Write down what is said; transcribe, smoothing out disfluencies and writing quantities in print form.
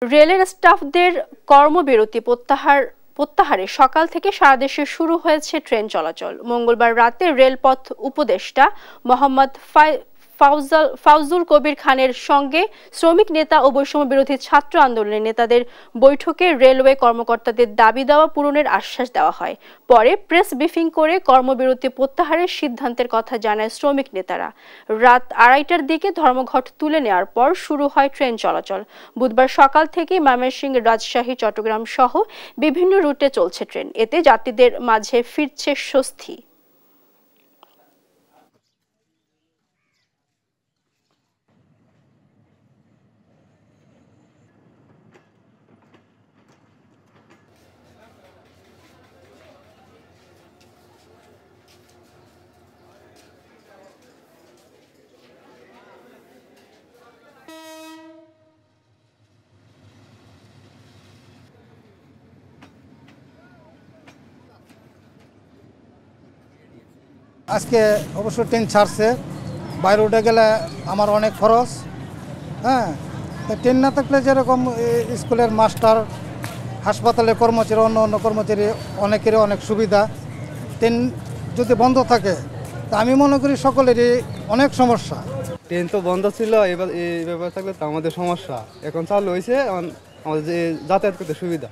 রেলের স্টাফদের কর্মবিরতি প্রত্যাহারে সকাল থেকে সারা দেশে শুরু হয়েছে ট্রেন চলাচল। মঙ্গলবার রাতে রেলপথ উপদেষ্টা মোহাম্মদ ফাউজুল কবির খানের সঙ্গে শ্রমিক নেতা ও বৈষম্য বিরোধী ছাত্র আন্দোলনের নেতাদের বৈঠকে রেলওয়ে কর্মকর্তাদের দাবি দেওয়া পূরণের আশ্বাস দেওয়া হয়। পরে প্রেস ব্রিফিং করে কর্মবিরতি প্রত্যাহারের সিদ্ধান্তের কথা জানায় শ্রমিক নেতারা। রাত 2:30টার দিকে ধর্মঘট তুলে নেওয়ার পর শুরু হয় ট্রেন চলাচল। বুধবার সকাল থেকে ময়মনসিংহ, রাজশাহী, চট্টগ্রাম সহ বিভিন্ন রুটে চলছে ট্রেন। এতে যাত্রীদের মাঝে ফিরছে স্বস্তি। আজকে অবশ্য ট্রেন ছাড়ছে, বাইরে উঠে গেলে আমার অনেক খরচ। হ্যাঁ, ট্রেন না থাকলে যেরকম স্কুলের মাস্টার, হাসপাতালের কর্মচারী, অন্য কর্মচারী অনেকেরই অনেক সুবিধা। ট্রেন যদি বন্ধ থাকে তা আমি মনে করি সকলেরই অনেক সমস্যা। ট্রেন তো বন্ধ ছিল, এবার এই ব্যাপার থাকলে তো আমাদের সমস্যা। এখন চালু হয়েছে, আমাদের যাতায়াত করতে সুবিধা।